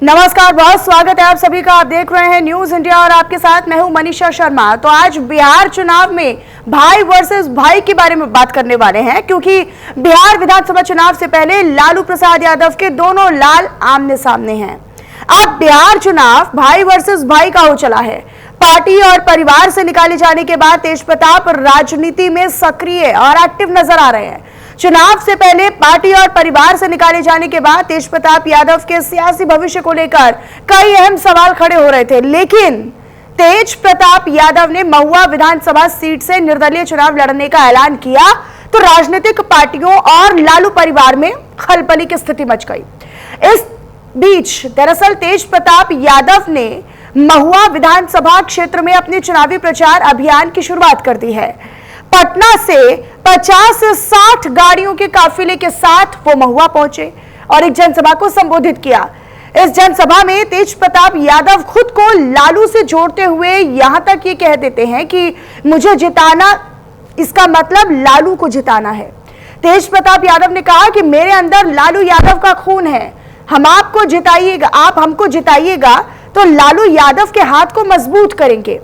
नमस्कार, बहुत स्वागत है आप सभी का। आप देख रहे हैं न्यूज इंडिया और आपके साथ मैं हूं मनीषा शर्मा। तो आज बिहार चुनाव में भाई वर्सेस भाई के बारे में बात करने वाले हैं, क्योंकि बिहार विधानसभा चुनाव से पहले लालू प्रसाद यादव के दोनों लाल आमने सामने हैं। अब बिहार चुनाव भाई वर्सेस भाई का हो चला है। पार्टी और परिवार से निकाले जाने के बाद तेजप्रताप राजनीति में सक्रिय और एक्टिव नजर आ रहे हैं। चुनाव से पहले पार्टी और परिवार से निकाले जाने के बाद तेजप्रताप यादव के सियासी भविष्य को लेकर कई अहम सवाल खड़े हो रहे थे, लेकिन तेजप्रताप यादव ने महुआ विधानसभा सीट से निर्दलीय चुनाव लड़ने का ऐलान किया तो राजनीतिक पार्टियों और लालू परिवार में खलबली की स्थिति मच गई। इस बीच दरअसल तेजप्रताप यादव ने महुआ विधानसभा क्षेत्र में अपने चुनावी प्रचार अभियान की शुरुआत कर दी है। पटना से 50 से 60 गाड़ियों के काफिले के साथ वो महुआ पहुंचे और एक जनसभा को संबोधित किया। इस जनसभा में तेजप्रताप यादव खुद को लालू से जोड़ते हुए यहां तक ये कह देते हैं कि मुझे जिताना, इसका मतलब लालू को जिताना है। तेजप्रताप यादव ने कहा कि मेरे अंदर लालू यादव का खून है, हम आपको जिताइएगा, आप हमको जिताइएगा तो लालू यादव के हाथ को मजबूत करेंगे।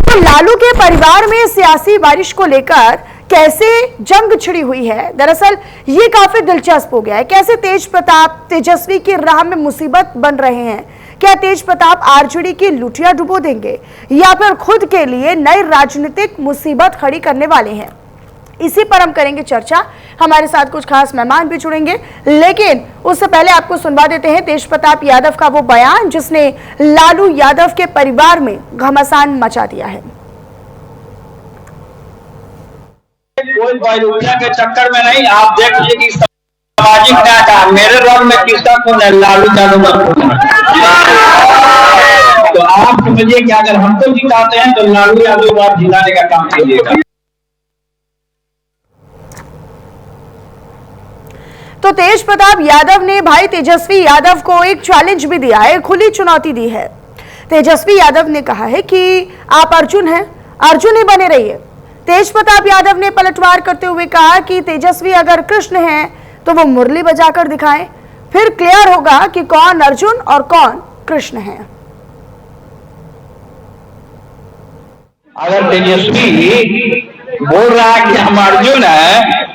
तो लालू के परिवार में सियासी बारिश को लेकर कैसे जंग छिड़ी हुई है, दरअसल ये काफी दिलचस्प हो गया है। कैसे तेजप्रताप तेजस्वी की राह में मुसीबत बन रहे हैं? क्या तेजप्रताप आरजेडी की लुटिया डुबो देंगे या फिर खुद के लिए नई राजनीतिक मुसीबत खड़ी करने वाले हैं? इसी पर हम करेंगे चर्चा। हमारे साथ कुछ खास मेहमान भी जुड़ेंगे, लेकिन उससे पहले आपको सुनवा देते हैं तेजप्रताप यादव का वो बयान जिसने लालू यादव के परिवार में घमासान मचा दिया है। कोई बायोलॉजी के चक्कर में नहीं, आप देख लीजिए कि सामाजिक न्याय का मेरे रंग में किसका खून है, लालू यादव का खून है। तो आप समझिए कि अगर हमको जिताते हैं तो लालू यादव को आप जिताने का काम कीजिएगा। तो तेजप्रताप यादव ने भाई तेजस्वी यादव को एक चैलेंज भी दिया है, खुली चुनौती दी है। तेजस्वी यादव ने कहा है कि आप अर्जुन हैं, अर्जुन ही बने रहिए। तेजप्रताप यादव ने पलटवार करते हुए कहा कि तेजस्वी अगर कृष्ण हैं तो वो मुरली बजाकर दिखाएं, फिर क्लियर होगा कि कौन अर्जुन और कौन कृष्ण है। अगर तेजस्वी बोल रहा है कि हम अर्जुन है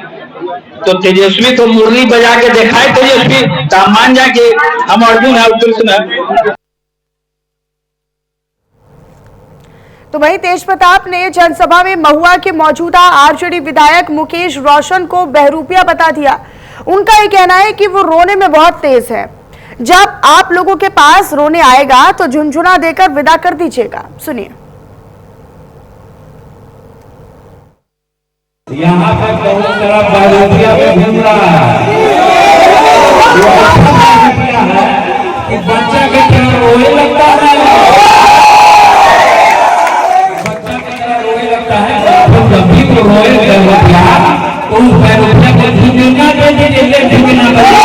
तो तेजस्वी तो मुरली बजा के दिखाए, तेजस्वी तो मान जाए कि हम अर्जुन है और कृष्ण है। तो वहीं तेजप्रताप ने जनसभा में महुआ के मौजूदा आरजेडी विधायक मुकेश रोशन को बहरूपिया बता दिया। उनका ये कहना है कि वो रोने में बहुत तेज है। जब आप लोगों के पास रोने आएगा तो झुनझुना देकर विदा कर दीजिएगा। सुनिए। यहाँ पर बहुत सारा बायोलॉजिया घूम रहा है कि बच्चा के तरह रोने लगता है, बच्चा के तरह रोने लगता है। तो जब भी वो रोए बायोलॉजिया तो उस बायोलॉजिया को झुनझुना दे दीजिए, झुनझुना बजे।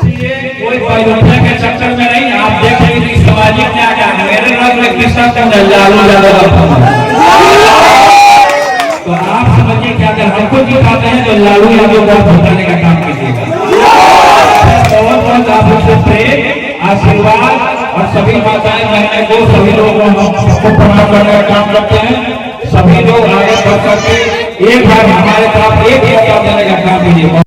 इसलिए कोई बायोलॉजिया के चक्कर में नहीं। आप देख लीजिए सामाजिक न्याय का मेरे रंग में किसका खून है, लालू यादव का खून है। तो आप समझिए कि अगर हमको जिताते हैं तो लालू यादव को जिताने का काम कीजिएगा। बहुत बहुत आप उसको प्रेम, आशीर्वाद और सभी माताएं बहनें को, सभी लोगों को प्रणाम करने का काम करते हैं। सभी लोग आगे बढ़ करके एक बार हमारे साथ एक मौका देने का काम कीजिएगा।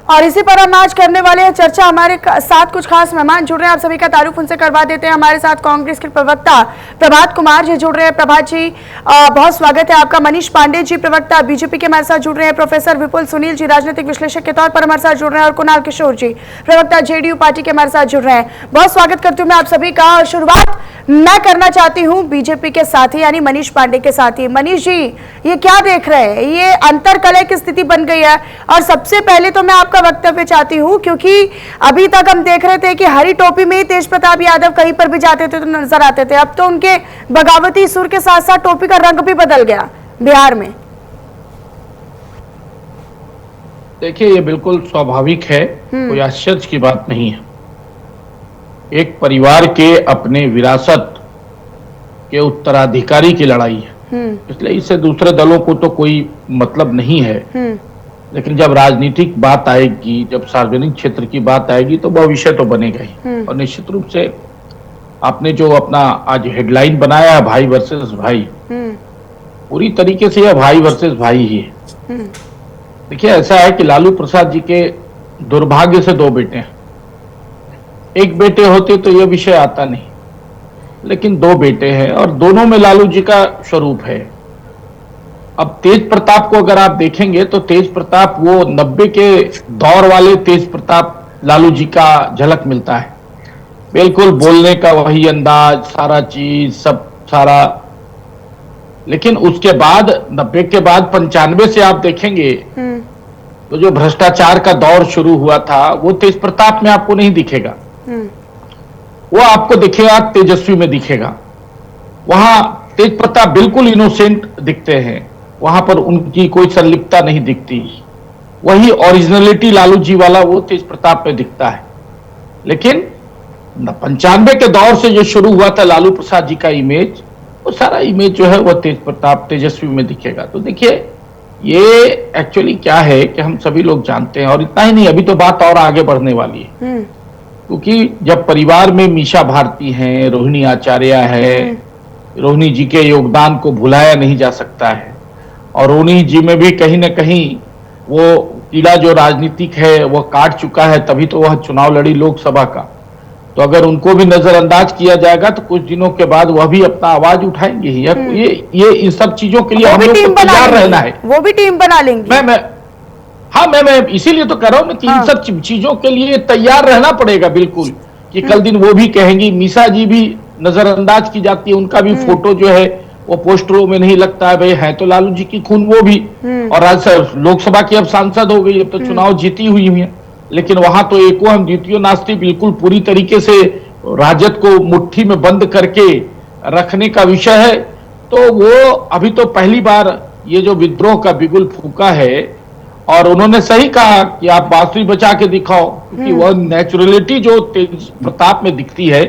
और इसी पर हम आज करने वाले हैं चर्चा। हमारे साथ कुछ खास मेहमान जुड़ रहे हैं, आप सभी का तारुफ उनसे करवा देते हैं। हमारे साथ कांग्रेस के प्रवक्ता प्रभात कुमार जी जुड़ रहे हैं। प्रभात जी, बहुत स्वागत है आपका। मनीष पांडे जी प्रवक्ता बीजेपी के हमारे साथ जुड़ रहे हैं। प्रोफेसर विपुल सुनील जी राजनीतिक विश्लेषक के तौर पर हमारे साथ जुड़ रहे हैं और कुणाल किशोर जी प्रवक्ता जेडीयू पार्टी के हमारे साथ जुड़ रहे हैं। बहुत स्वागत करती हूँ मैं आप सभी का। और शुरुआत मैं करना चाहती हूँ बीजेपी के साथी यानी मनीष पांडे के साथी। मनीष जी, ये क्या देख रहे हैं? ये अंतरकलह की स्थिति बन गई है। और सबसे पहले तो मैं आपका वक्तव्य चाहती हूं, क्योंकि अभी तक हम देख रहे थे कि हरी टोपी में तेजप्रताप यादव कहीं पर भी जाते थे तो नजर आते थे। अब तो उनके बगावती सुर के साथ साथ टोपी का रंग भी बदल गया बिहार में। देखिए, ये बिल्कुल स्वाभाविक है, कोई आश्चर्य की बात नहीं है। एक परिवार के अपने विरासत के उत्तराधिकारी की लड़ाई है। इसलिए इससे दूसरे दलों को तो कोई मतलब नहीं है। लेकिन जब राजनीतिक बात आएगी, जब सार्वजनिक क्षेत्र की बात आएगी तो वह विषय तो बनेगा ही। और निश्चित रूप से आपने जो अपना आज हेडलाइन बनाया है भाई वर्सेस भाई, पूरी तरीके से यह भाई वर्सेस भाई ही है। देखिए ऐसा है कि लालू प्रसाद जी के दुर्भाग्य से दो बेटे हैं। एक बेटे होते तो यह विषय आता नहीं, लेकिन दो बेटे हैं और दोनों में लालू जी का स्वरूप है। अब तेज प्रताप को अगर आप देखेंगे तो तेज प्रताप वो 90 के दौर वाले तेज प्रताप लालू जी का झलक मिलता है। बिल्कुल बोलने का वही अंदाज, सारा चीज सब सारा। लेकिन उसके बाद 90 के बाद 95 से आप देखेंगे तो जो भ्रष्टाचार का दौर शुरू हुआ था वो तेज प्रताप में आपको नहीं दिखेगा, वो आपको दिखेगा तेजस्वी में दिखेगा। वहां तेज प्रताप बिल्कुल इनोसेंट दिखते हैं, वहां पर उनकी कोई संलिप्तता नहीं दिखती। वही ओरिजिनलिटी लालू जी वाला वो तेज प्रताप में दिखता है। लेकिन 95 के दौर से जो शुरू हुआ था लालू प्रसाद जी का इमेज, वो सारा इमेज जो है वो तेज प्रताप तेजस्वी में दिखेगा। तो देखिए ये एक्चुअली क्या है कि हम सभी लोग जानते हैं, और इतना ही नहीं, अभी तो बात और आगे बढ़ने वाली है। क्योंकि जब परिवार में मीशा भारती हैं, रोहिणी आचार्य है, रोहिणी जी के योगदान को भुलाया नहीं जा सकता है। और रोहिणी जी में भी कहीं ना कहीं वो कीड़ा जो राजनीतिक है वो काट चुका है, तभी तो वह चुनाव लड़ी लोकसभा का। तो अगर उनको भी नजरअंदाज किया जाएगा तो कुछ दिनों के बाद वह भी अपना आवाज उठाएंगे ही। ये इन सब चीजों के लिए हम लोग को तैयार रहना है। वो भी टीम बना लेंगे। मैं इसीलिए तो कह रहा हूं कि इन सब चीजों के लिए तैयार रहना पड़ेगा बिल्कुल, कि कल दिन वो भी कहेंगी। मीशा जी भी नजरअंदाज की जाती है, उनका भी फोटो जो है वो पोस्टरों में नहीं लगता है। भाई है तो लालू जी की खून वो भी, और लोकसभा की अब सांसद हो गई, अब तो चुनाव जीती हुई है। लेकिन वहां तो एको हम द्वितीय नास्ती, बिल्कुल पूरी तरीके से राजद को मुट्ठी में बंद करके रखने का विषय है। तो वो अभी तो पहली बार ये जो विद्रोह का बिगुल फूका है, और उन्होंने सही कहा कि आप बांसुरी बचा के दिखाओ, क्योंकि वह नेचुरलिटी जो तेज प्रताप में दिखती है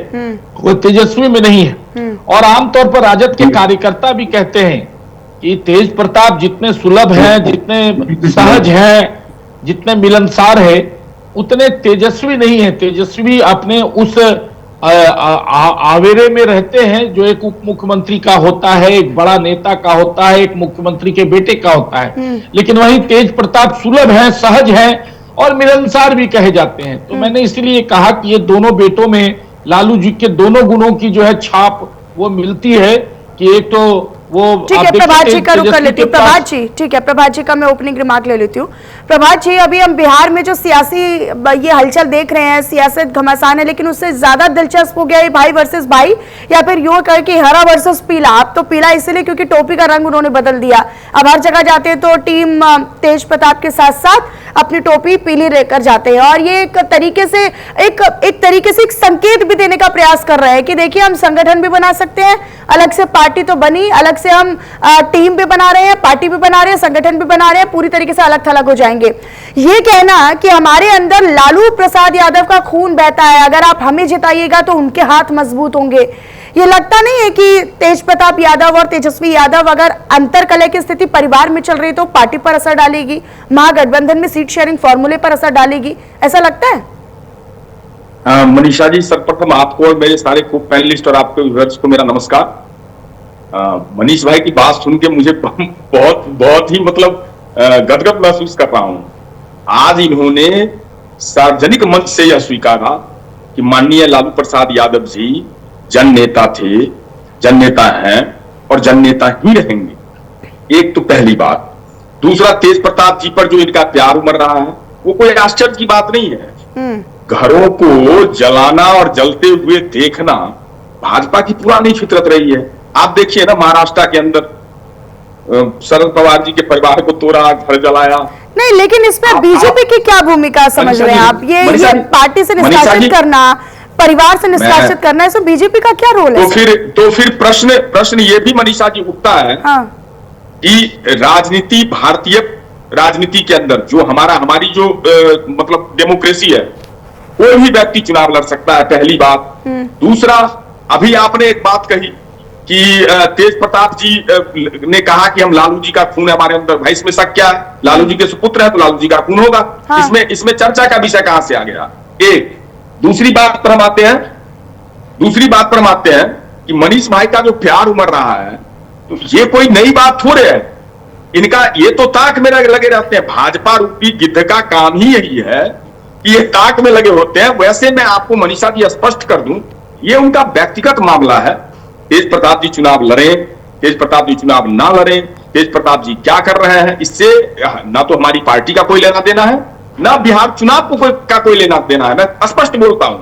वो तेजस्वी में नहीं है। और आमतौर पर राजद के कार्यकर्ता भी कहते हैं कि तेज प्रताप जितने सुलभ हैं, जितने सहज हैं, जितने मिलनसार है, उतने तेजस्वी नहीं है। तेजस्वी अपने उस आवेरे में रहते हैं जो एक उप मुख्यमंत्री का होता है, एक बड़ा नेता का होता है, एक मुख्यमंत्री के बेटे का होता है। लेकिन वही तेज प्रताप सुलभ है, सहज है और मिलनसार भी कहे जाते हैं। तो मैंने इसलिए कहा कि ये दोनों बेटों में लालू जी के दोनों गुणों की जो है छाप वो मिलती है, कि एक तो वो ठीक है, प्रभात जी का रुक कर लेती हूँ। प्रभात जी, ठीक है, प्रभात जी का मैं ओपनिंग रिमार्क ले लेती हूँ। प्रभात जी, अभी हम बिहार में जो सियासी ये हलचल देख रहे हैं, सियासत घमासान है, लेकिन उससे ज्यादा दिलचस्प हो गया ये भाई वर्सेस भाई, या फिर यूं कह कि हरा वर्सेस पीला। अब तो पीला इसलिए क्योंकि टोपी का रंग उन्होंने बदल दिया। अब हर जगह जाते हैं तो टीम तेज प्रताप के साथ साथ अपनी टोपी पीली लेकर जाते हैं, और ये एक तरीके से एक संकेत भी देने का प्रयास कर रहे हैं कि देखिए हम संगठन भी बना सकते हैं, अलग से पार्टी तो बनी, अलग से हम टीम भी बना रहे हैं, पार्टी भी बना रहे हैं, संगठन भी बना रहे हैं, पूरी तरीके से अलग थलग हो जाएंगे। ये कहना कि हमारे अंदर लालू प्रसाद यादव का खून बहता है, अगर आप हमें जिताइएगा तो उनके हाथ मजबूत होंगे, ये लगता नहीं है कि तेज प्रताप यादव और तेजस्वी यादव अगर अंतर कलह की स्थिति परिवार में चल रही तो पार्टी पर असर डालेगी, महागठबंधन में सीट शेयरिंग फॉर्मूले पर असर डालेगी, ऐसा लगता है? मनीषा जी, सर्वप्रथम आपको और मेरे सारे को पैनलिस्ट और आपके व्यूअर्स को मेरा नमस्कार। मनीष भाई की बात सुन के मुझे बहुत ही मतलब गदगद महसूस कर रहा हूं। आज इन्होंने सार्वजनिक मंच से यह स्वीकारा कि माननीय लालू प्रसाद यादव जी जननेता थे, जननेता हैं और जननेता ही रहेंगे। एक तो पहली बात। दूसरा, तेज प्रताप जी पर जो इनका प्यार उमड़ रहा है वो कोई आश्चर्य की बात नहीं है। घरों को जलाना और जलते हुए देखना भाजपा की पुरानी फितरत रही है। आप देखिए ना, महाराष्ट्र के अंदर शरद पवार जी के परिवार को तोड़ा, घर जलाया। नहीं, लेकिन इसमें बीजेपी की क्या भूमिका समझ रहे हैं आप? ये पार्टी से निष्कासित करना, परिवार से निष्कासित करना, इसमें बीजेपी का क्या रोल है? तो फिर प्रश्न ये भी मनीषा जी उठता है कि राजनीति, भारतीय राजनीति के अंदर जो हमारी जो मतलब डेमोक्रेसी है, कोई भी व्यक्ति चुनाव लड़ सकता है, पहली बात। दूसरा, अभी आपने एक बात कही कि तेज प्रताप जी ने कहा कि हम लालू जी का खून है हमारे अंदर, भाई इसमें शक क्या है? लालू जी के सुपुत्र है तो लालू जी का खून होगा। हाँ। इसमें चर्चा का विषय कहां से आ गया? एक दूसरी बात पर हम आते हैं कि मनीष भाई का जो प्यार उमड़ रहा है, तो ये कोई नई बात थोड़े है। इनका ये तो ताक में लगे रहते हैं। भाजपा रूपी गिद्ध का काम ही यही है कि ये ताक में लगे होते हैं। वैसे मैं आपको मनीषा जी स्पष्ट कर दूं, ये उनका व्यक्तिगत मामला है। तेज प्रताप जी चुनाव लड़े, तेज प्रताप जी चुनाव ना लड़े, तेज प्रताप जी क्या कर रहे हैं, इससे ना तो हमारी पार्टी का कोई लेना देना है, ना बिहार चुनाव का कोई लेना देना है। मैं स्पष्ट बोलता हूं,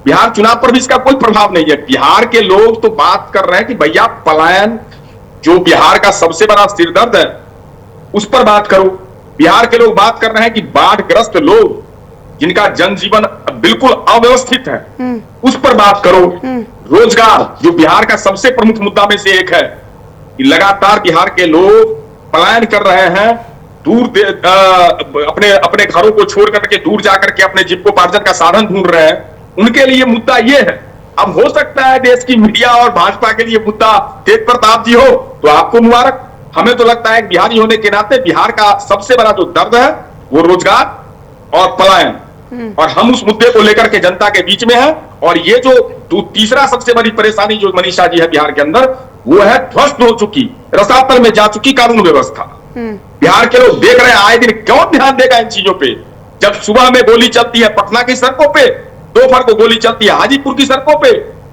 बिहार चुनाव पर भी इसका कोई प्रभाव नहीं है। बिहार के लोग तो बात कर रहे हैं कि भैया पलायन जो बिहार का सबसे बड़ा सिरदर्द है उस पर बात करो। बिहार के लोग बात कर रहे हैं कि बाढ़ग्रस्त लोग जिनका जनजीवन बिल्कुल अव्यवस्थित है उस पर बात करो। रोजगार जो बिहार का सबसे प्रमुख मुद्दा में से एक है, कि लगातार बिहार के लोग पलायन कर रहे हैं, दूर अपने घरों को छोड़ करके दूर जाकर के अपने जीविकोपार्जन का साधन ढूंढ रहे हैं। उनके लिए मुद्दा ये है। अब हो सकता है देश की मीडिया और भाजपा के लिए मुद्दा तेज प्रताप जी हो, तो आपको मुबारक। हमें तो लगता है बिहारी होने के नाते बिहार का सबसे बड़ा जो दर्द है वो रोजगार और पलायन, और हम उस मुद्दे को लेकर के जनता के बीच में है। और ये जो तीसरा सबसे बड़ी परेशानी जो मनीषा जी है बिहार के अंदर, वो है ध्वस्त हो चुकी, रसातल में जा चुकी कानून व्यवस्था। बिहार के लोग देख रहे हैं आए दिन, क्यों ध्यान देगा इन चीजों पे? जब सुबह में गोली चलती है पटना की सड़कों पे, दोपहर को गोली चलती है हाजीपुर की सड़कों पे,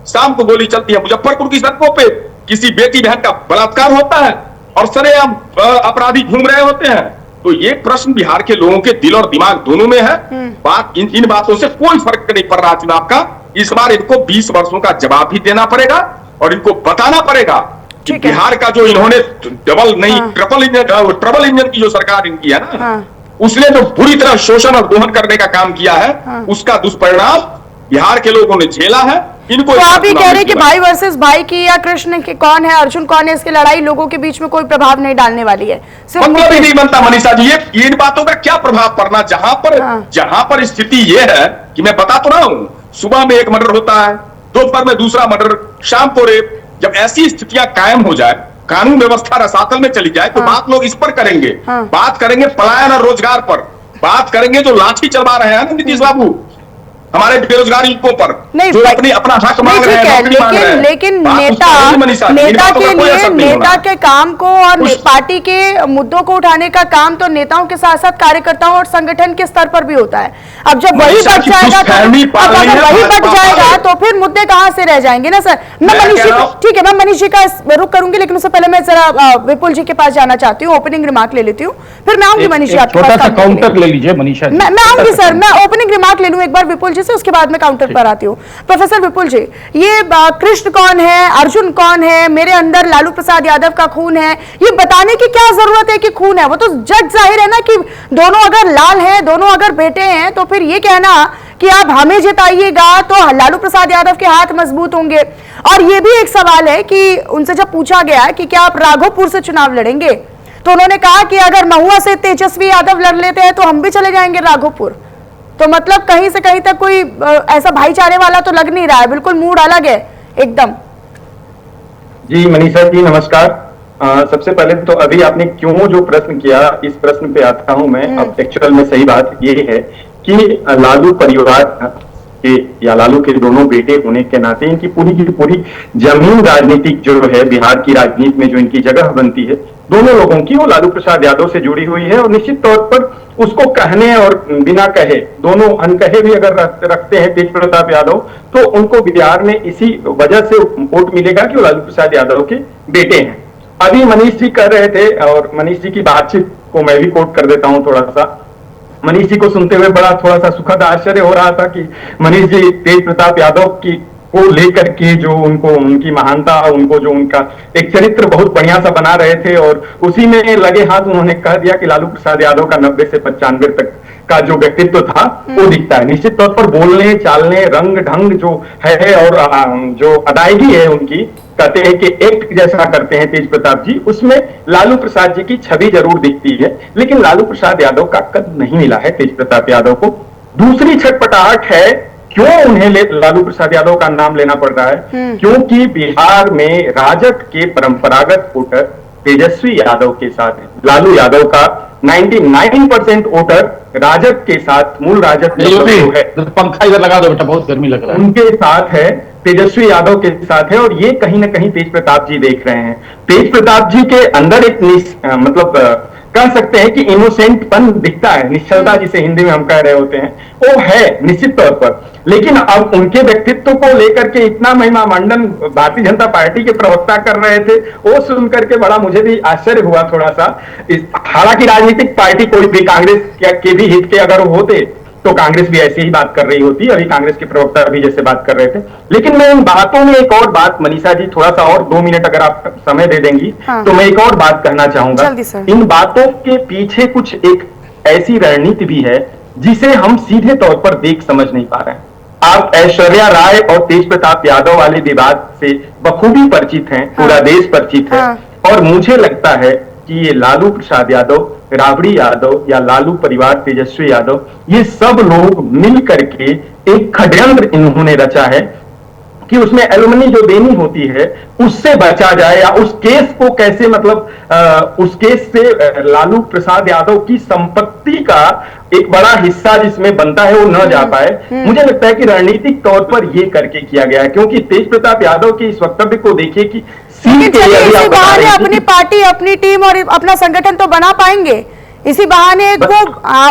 शाम को गोली चलती है मुजफ्फरपुर की सड़कों पे, किसी बेटी बहन का बलात्कार होता है और सरेआम अपराधी घूम रहे होते हैं। तो ये प्रश्न बिहार के लोगों के दिल और दिमाग दोनों में है। बात इन बातों से कोई फर्क नहीं पड़ रहा चुनाव का। इस बार इनको 20 वर्षों का जवाब भी देना पड़ेगा और इनको बताना पड़ेगा कि बिहार का जो इन्होंने ट्रबल इंजन की जो सरकार इनकी है ना, उसने जो बुरी तरह शोषण और दोहन करने का काम किया है, उसका दुष्परिणाम बिहार के लोगों ने झेला है। इनको तो आप ये कह रहे हैं कि भाई वर्सेस भाई की या कृष्ण के कौन है, अर्जुन कौन है, इसकी लड़ाई लोगों के बीच में कोई प्रभाव नहीं डालने वाली है? मतलब ही नहीं बनता मनीषा जी, ये इन बातों का क्या प्रभाव पड़ना? जहां पर स्थिति ये है कि मैं बता तो रहा हूं, सुबह में एक मर्डर होता है, दोपहर में दूसरा मर्डर, शाम को रेप। जब ऐसी स्थितियां कायम हो जाए, कानून व्यवस्था रसातल में चली जाए, तो बात लोग इस पर करेंगे। बात करेंगे पलायन और रोजगार पर, बात करेंगे जो लाठी चलवा रहे हैं नीतीश बाबू हमारे बेरोजगार युवकों पर, जो अपना हक मांग रहे हैं। लेकिन नेता के काम को और पार्टी के मुद्दों को उठाने का काम तो नेताओं के साथ साथ कार्यकर्ताओं और संगठन के स्तर पर भी होता है। अब जब वही बच जाएगा तो फिर मुद्दे कहां से रह जाएंगे ना सर। मैं मनीष जी, ठीक है, मैं मनीष जी का रुख करूंगी, लेकिन उससे पहले मैं जरा विपुल जी के पास जाना चाहती हूँ, ओपनिंग रिमार्क ले लेती हूँ, फिर मैं आऊंगी मनीष जी आपके पास। काउंटर ले लीजिए मनीषा। मैं आऊंगी सर, मैं ओपनिंग रिमार्क ले लूं एक बार विपुल जी से, उसके बाद में काउंटर पर आती हूँ। प्रोफेसर विपुल जी, ये कृष्ण कौन है, अर्जुन कौन है, मेरे अंदर लालू प्रसाद यादव का खून है, ये बताने की क्या जरूरत है कि खून है? वो तो जग जाहिर है ना कि दोनों अगर लाल हैं, दोनों अगर बेटे हैं, तो फिर ये कहना कि आप हमें जिताइएगा तो लालू प्रसाद यादव के हाथ मजबूत होंगे। और ये भी एक सवाल है कि उनसे जब पूछा गया कि क्या आप राघोपुर से चुनाव लड़ेंगे, तो उन्होंने कहा कि अगर महुआ से तेजस्वी यादव लड़ लेते हैं तो हम भी चले जाएंगे राघोपुर। तो मतलब कहीं से कहीं तक कोई ऐसा भाईचारे वाला तो लग नहीं रहा है, बिल्कुल मूड अलग है एकदम। जी मनीषा जी नमस्कार। सबसे पहले तो अभी आपने क्यों जो प्रश्न किया, इस प्रश्न पे आता हूं मैं। अब एक्चुअल में सही बात ये है कि लालू परिवार के या लालू के दोनों बेटे होने के नाते इनकी पूरी की पूरी जमीन राजनीतिक जो है बिहार की राजनीति में जो इनकी जगह बनती है, दोनों लोगों की वो लालू प्रसाद यादव से जुड़ी हुई है। और निश्चित तौर पर उसको कहने और बिना कहे, दोनों अनकहे भी अगर रखते हैं तेज प्रताप यादव, तो उनको बिहार में इसी वजह से वोट मिलेगा कि वो लालू प्रसाद यादव के बेटे हैं। अभी मनीष जी कर रहे थे, और मनीष जी की बातचीत को मैं भी कोट कर देता हूं थोड़ा सा। मनीष जी को सुनते हुए बड़ा थोड़ा सा सुखद आश्चर्य हो रहा था कि मनीष जी तेज प्रताप यादव की को लेकर के जो उनको उनकी महानता, उनको जो उनका एक चरित्र बहुत बढ़िया सा बना रहे थे, और उसी में लगे हाथ उन्होंने कह दिया कि लालू प्रसाद यादव का 90 से 95 तक का जो व्यक्तित्व था वो दिखता है। निश्चित तौर पर बोलने चालने रंग ढंग जो है और जो अदायगी है उनकी, कहते हैं कि एक्ट जैसा करते हैं तेज प्रताप जी, उसमें लालू प्रसाद जी की छवि जरूर दिखती है, लेकिन लालू प्रसाद यादव का कद नहीं मिला है तेज प्रताप यादव को। दूसरी छटपटाहट है क्यों उन्हें लालू प्रसाद यादव का नाम लेना पड़ रहा है? क्योंकि बिहार में राजद के परंपरागत वोटर तेजस्वी यादव के साथ है। लालू यादव का 99% वोटर राजद के साथ, मूल राजद है, पंखा इधर लगा दो बेटा, बहुत गर्मी लग रहा है, उनके साथ है, तेजस्वी यादव के साथ है। और ये कहीं ना कहीं तेज प्रताप जी देख रहे हैं। तेज प्रताप जी के अंदर एक मतलब कह सकते हैं कि इनोसेंटपन दिखता है, निश्चलता जिसे हिंदी में हम कह रहे होते हैं, वो है निश्चित तौर पर। लेकिन अब उनके व्यक्तित्व को लेकर के इतना महिमा मंडन भारतीय जनता पार्टी के प्रवक्ता कर रहे थे, वो सुन करके बड़ा मुझे भी आश्चर्य हुआ थोड़ा सा। हालांकि राजनीतिक पार्टी कोई भी, कांग्रेस के भी हित के अगर होते तो कांग्रेस भी ऐसी ही बात कर रही होती, अभी कांग्रेस के प्रवक्ता भी जैसे बात कर रहे थे। लेकिन मैं इन बातों में एक और बात, मनीषा जी थोड़ा सा और 2 मिनट अगर आप समय दे देंगी, तो मैं एक और बात कहना चाहूंगा। इन बातों के पीछे कुछ एक ऐसी रणनीति भी है जिसे हम सीधे तौर पर देख समझ नहीं पा रहे हैं। आप ऐश्वर्या राय और तेज प्रताप यादव वाले विवाद से बखूबी परिचित हैं, पूरा देश परिचित है। और मुझे लगता है कि ये लालू प्रसाद यादव, राबड़ी यादव या लालू परिवार, तेजस्वी यादव, ये सब लोग मिल करके एक षड्यंत्र इन्होंने रचा है कि उसमें एलुमनी जो देनी होती है उससे बचा जाए, या उस केस को कैसे मतलब उस केस से लालू प्रसाद यादव की संपत्ति का एक बड़ा हिस्सा जिसमें बनता है वो न जा पाए। मुझे लगता है कि रणनीतिक तौर पर ये करके किया गया है, क्योंकि तेज प्रताप यादव के इस वक्तव्य को देखिए कि इसी बहाने अपनी पार्टी, अपनी टीम और अपना संगठन तो बना पाएंगे। इसी बहाने एक वो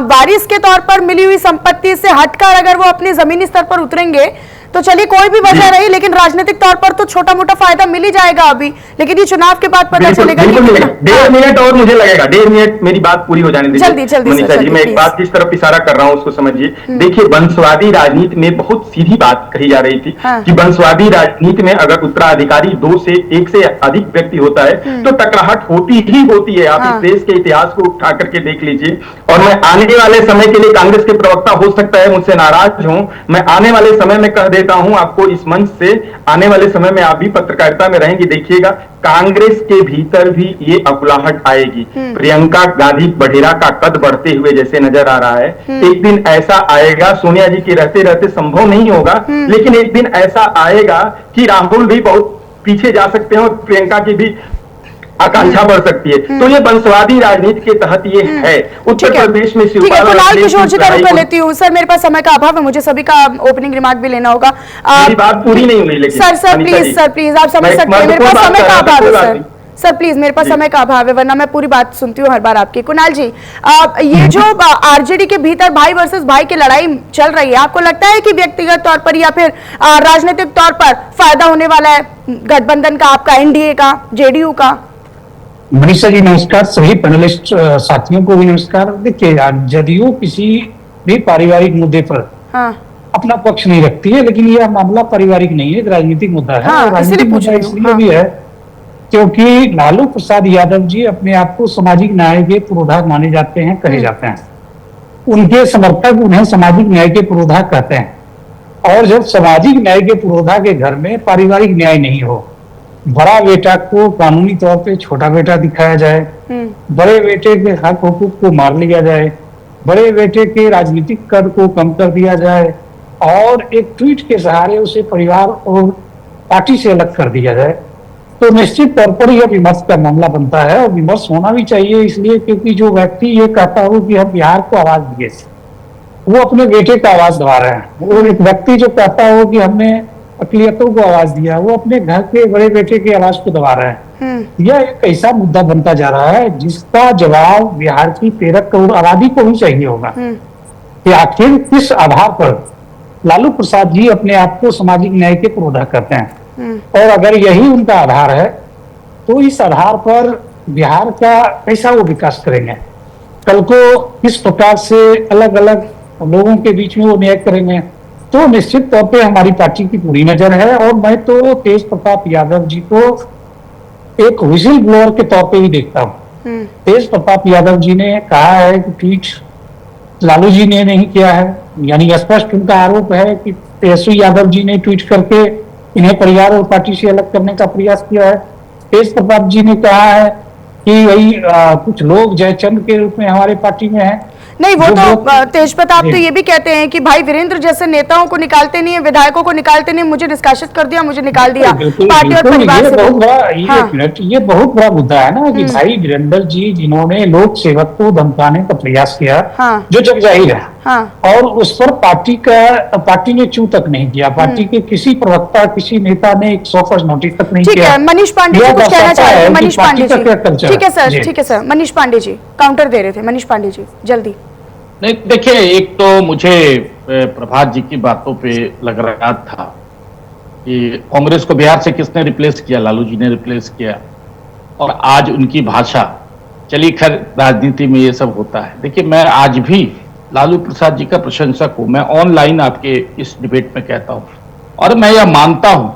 वारिस के तौर पर मिली हुई संपत्ति से हटकर अगर वो अपने जमीनी स्तर पर उतरेंगे तो चलिए कोई भी वजह रही, लेकिन राजनीतिक तौर पर तो छोटा मोटा फायदा मिल ही जाएगा अभी। लेकिन ये चुनाव के बाद पता चलेगा। 1.5 मिनट और मुझे लगेगा, 1.5 मिनट मेरी बात पूरी हो जाने दीजिए। जल्दी मनीषा जी, मैं एक बात किस तरफ इशारा कर रहा हूं उसको समझिए। देखिए, वंशवादी राजनीति में बहुत सीधी बात कही जा रही थी कि वंशवादी राजनीति में अगर उत्तराधिकारी 2 से 1 से अधिक व्यक्ति होता है तो टकराहट होती ही होती है। आप इस देश के इतिहास को उठा करके देख लीजिए। और मैं आने वाले समय के लिए कांग्रेस के प्रवक्ता हो सकता है मुझसे नाराज हूं, मैं आने वाले समय में कह देता हूं आपको इस मंच से, आने वाले समय में आप भी पत्रकारिता में रहेंगे, देखिएगा कांग्रेस के भीतर भी ये अकुलाहट आएगी। प्रियंका गांधी बढेरा का कद बढ़ते हुए जैसे नजर आ रहा है, एक दिन ऐसा आएगा, सोनिया जी के रहते रहते संभव नहीं होगा, लेकिन एक दिन ऐसा आएगा कि राहुल भी बहुत पीछे जा सकते हैं और प्रियंका की भी आकांक्षा बढ़ सकती है। तो ये वंशवादी राजनीति के तहत ये है। उत्तर प्रदेश में कुणाल किशोर जी का रुख लेती हूँ। सर, मेरे पास समय का अभाव है, मुझे सभी का ओपनिंग रिमार्क भी लेना होगा। मेरी बात पूरी नहीं हुई लेकिन सर प्लीज आप समझ सकते हैं, मेरे पास समय का अभाव है सर प्लीज, मेरे पास समय का अभाव है, वरना मैं पूरी बात सुनती हूँ हर बार आपकी। कुणाल जी, ये जो आरजेडी के भीतर भाई वर्सेस भाई की लड़ाई चल रही है, आपको लगता है कि व्यक्तिगत तौर पर या फिर राजनीतिक तौर पर फायदा होने वाला है गठबंधन का, आपका एनडीए का, जेडीयू का? मनीषा जी नमस्कार, सभी पैनलिस्ट साथियों को भी नमस्कार। देखिए, जदयू किसी भी पारिवारिक मुद्दे पर अपना पक्ष नहीं रखती है, लेकिन यह मामला पारिवारिक नहीं है, एक राजनीतिक मुद्दा है। राजनीतिक मुद्दा इसलिए भी है क्योंकि लालू प्रसाद यादव जी अपने आप को सामाजिक न्याय के पुरोधा माने जाते हैं, कहे जाते हैं। उनके समर्थक उन्हें सामाजिक न्याय के पुरोधा कहते हैं। और जब सामाजिक न्याय के पुरोधा के घर में पारिवारिक न्याय नहीं हो, बड़ा बेटा को कानूनी तौर पे छोटा बेटा दिखाया जाए, बड़े बेटे के हक हुकूक को मार लिया जाए, बड़े बेटे के राजनीतिक कद को कम कर दिया जाए और एक ट्वीट के सहारे उसे परिवार और पार्टी से अलग कर दिया जाए, तो निश्चित तौर पर यह विमर्श का मामला बनता है। और विमर्श होना भी चाहिए इसलिए क्योंकि जो व्यक्ति ये कहता हो कि हम बिहार को आवाज दिए, वो अपने बेटे का आवाज दबा रहे हैं। वो एक व्यक्ति जो कहता हो कि हमने अकलियतों को आवाज दिया, वो अपने घर के बड़े बेटे की आवाज को दबा रहे हैं। यह एक ऐसा मुद्दा बनता जा रहा है जिसका जवाब बिहार की 13 करोड़ आबादी को भी चाहिए होगा कि आखिर किस आधार पर लालू प्रसाद जी अपने आप को सामाजिक न्याय के पुरोधा करते हैं। और अगर यही उनका आधार है तो इस आधार पर बिहार का कैसा वो विकास करेंगे, कल को किस प्रकार से अलग अलग लोगों के बीच में वो न्याय करेंगे। तो निश्चित तौर पे हमारी पार्टी की पूरी नजर है। और मैं तो तेज प्रताप यादव जी को एक विजिल ब्लोअर के तौर पे ही देखता हूँ। तेज प्रताप यादव जी ने कहा है कि ट्वीट लालू जी ने नहीं किया है, यानी स्पष्ट उनका आरोप है कि तेजस्वी यादव जी ने ट्वीट करके इन्हें परिवार और पार्टी से अलग करने का प्रयास किया है। तेज प्रताप जी ने कहा है कि वही कुछ लोग जयचंद के रूप में हमारे पार्टी में हैं। नहीं, वो जो तो तेज प्रताप तो जी। ये भी कहते हैं कि भाई वीरेंद्र जैसे नेताओं को निकालते नहीं है, विधायकों को निकालते नहीं, मुझे निष्कासित कर दिया, मुझे निकाल दिया बिल्कुल, पार्टी और बिल्कुल, परिवार ये से। बहुत बड़ा हाँ। एक मिनट, ये बहुत बड़ा मुद्दा है ना कि भाई वीरेंद्र जी जिन्होंने लोक सेवक को धमकाने का प्रयास किया, हाँ। जो जग जाहिर है, हाँ। और उस पर पार्टी ने चू तक नहीं किया, पार्टी के किसी प्रवक्ता, किसी नेता ने 100 नोटिस तक नहीं ठीक किया। है, मनीष पांडे जी यह कुछ कहना दर्शाता चाह रहे है थे। कि मनीष पांडे पार्टी का जी, क्या कल्चर ठीक है जी। सर, ठीक है सर, मनीष पांडे जी काउंटर दे रहे थे। मनीष पांडे जी जल्दी। नहीं, देखिए, एक तो मुझे प्रभात जी की बातों पे लग रहा था कि कांग्रेस को बिहार से किसने रिप्लेस किया, लालू जी ने रिप्लेस किया, और आज उनकी भाषा, चलिए खैर राजनीति में ये सब होता है। देखिए, मैं आज भी लालू प्रसाद जी का प्रशंसक हूं, मैं ऑनलाइन आपके इस डिबेट में कहता हूं, और मैं यह मानता हूं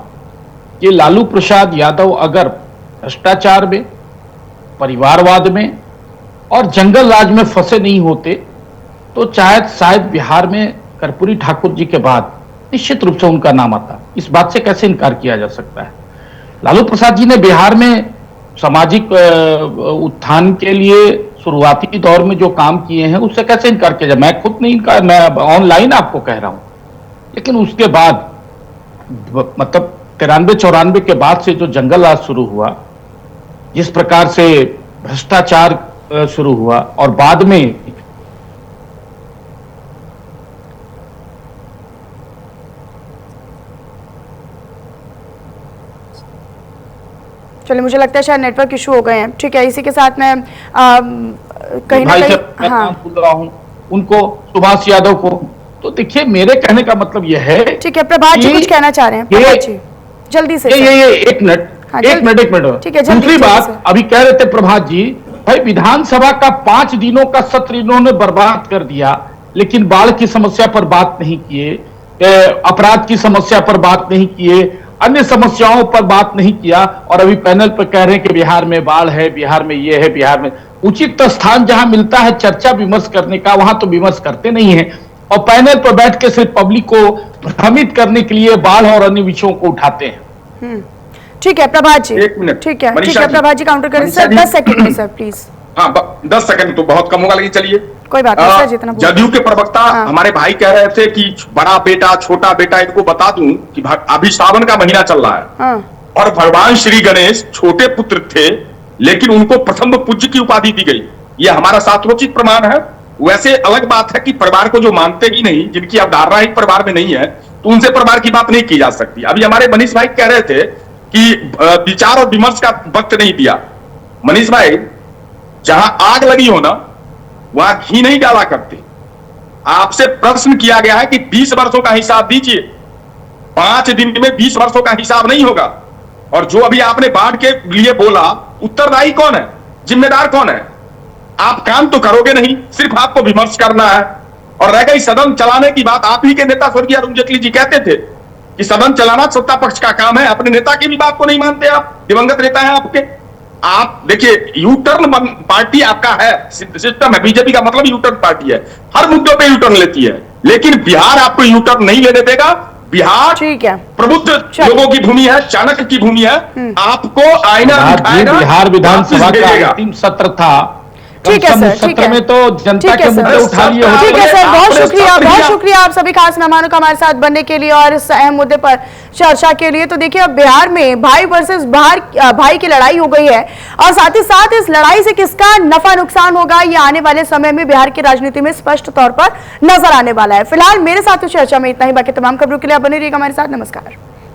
कि लालू प्रसाद यादव अगर भ्रष्टाचार में, परिवारवाद में और जंगल राज में फंसे नहीं होते तो शायद बिहार में कर्पूरी ठाकुर जी के बाद निश्चित रूप से उनका नाम आता। इस बात से कैसे इनकार किया जा सकता है? लालू प्रसाद जी ने बिहार में सामाजिक उत्थान के लिए शुरुआती दौर में जो काम किए हैं उससे कैसे इनकार किया जाए? मैं खुद नहीं इनकार, मैं ऑनलाइन आपको कह रहा हूं। लेकिन उसके बाद मतलब 93-94 के बाद से जो जंगल राज शुरू हुआ, जिस प्रकार से भ्रष्टाचार शुरू हुआ, और बाद में चलिए, मुझे लगता है शायद नेटवर्क इशू हो गए हैं। ठीक है, इसी के साथ मैं कहीं ना कहीं मैं नाम भूल रहा हूं उनको, सुभाष यादव को। तो देखिए, मेरे कहने का मतलब यह है, ठीक है, प्रभात जी कुछ कहना चाह रहे हैं। प्रभात जी जल्दी से। ये एक मिनट, हाँ, एक मिनट। ठीक है, जल्दी दूसरी से। बात अभी कह रहे थे प्रभात जी, भाई विधानसभा का 5 दिनों का सत्र इन्होंने बर्बाद कर दिया, लेकिन बाढ़ की समस्या पर बात नहीं किए, अपराध की समस्या पर बात नहीं किए, अन्य समस्याओं पर बात नहीं किया, और अभी पैनल पर कह रहे हैं कि बिहार में बाढ़ है, बिहार में ये है, बिहार में। उचित स्थान जहां मिलता है चर्चा विमर्श करने का, वहां तो विमर्श करते नहीं है, और पैनल पर बैठ के सिर्फ पब्लिक को भ्रमित करने के लिए बाढ़ और अन्य विषयों को उठाते हैं। ठीक है प्रभात जी, एक मिनट। ठीक है, मनीषा जी। प्रभात जी काउंटर करें सर। 10 सेकंड में सर प्लीज। हाँ, 10 सेकंड तो बहुत कम होगा, लेकिन चलिए। कोई बात नहीं सर, जितना जदयू के प्रवक्ता हमारे भाई कह रहे थे कि बड़ा बेटा, छोटा बेटा, इनको बता दूं कि अभी सावन का महीना चल रहा है, और भगवान श्री गणेश छोटे पुत्र थे, लेकिन उनको प्रथम पूज्य की उपाधि दी गई। यह हमारा शास्त्रोचित प्रमाण है। वैसे अलग बात है कि परिवार को जो मानते ही नहीं, जिनकी अवधारणा ही परिवार में नहीं है, तो उनसे परिवार की बात नहीं की जा सकती। अभी हमारे मनीष भाई कह रहे थे कि विचार और विमर्श का वक्त नहीं दिया। मनीष भाई, जहां आग लगी हो ना, वहां घी नहीं डाला करते। आपसे प्रश्न किया गया है कि 20 वर्षों का हिसाब दीजिए। 5 दिन में 20 वर्षों का हिसाब नहीं होगा। और जो अभी आपने बाढ़ के लिए बोला, उत्तरदायी कौन है, जिम्मेदार कौन है? आप काम तो करोगे नहीं, सिर्फ आपको विमर्श करना है। और रह गई सदन चलाने की बात, आप ही के नेता स्वर्गीय अरुण जेटली जी कहते थे कि सदन चलाना सत्ता पक्ष का काम है। अपने नेता की भी बात को नहीं मानते आप, दिवंगत नेता है आपके। आप देखिए, यूटर्न पार्टी आपका है, सिस्टम है। बीजेपी का मतलब यूटर्न पार्टी है, हर मुद्दों पे यूटर्न लेती है, लेकिन बिहार आपको यूटर्न नहीं लेने देगा। बिहार ठीक है, प्रबुद्ध लोगों की भूमि है, चाणक्य की भूमि है। आपको आईना दिखाएगा, बिहार विधानसभा वापस का भेजेगा। अंतिम सत्र था, ठीक है सर, ठीक सत्र है। में तो जनता ठीक है के सर। मुद्दे उठा लिए होते। ठीक है सर, बहुत शुक्रिया, बहुत शुक्रिया। शुक्रिया आप सभी खास मेहमानों का हमारे साथ बनने के लिए और इस अहम मुद्दे पर चर्चा के लिए। तो देखिए, अब बिहार में भाई वर्सेस भाई की लड़ाई हो गई है, और साथ ही साथ इस लड़ाई से किसका नफा नुकसान होगा, ये आने वाले समय में बिहार की राजनीति में स्पष्ट तौर पर नजर आने वाला है। फिलहाल मेरे साथ चर्चा में इतना ही। बाकी तमाम खबरों के लिए आप बने रहिएगा हमारे साथ। नमस्कार।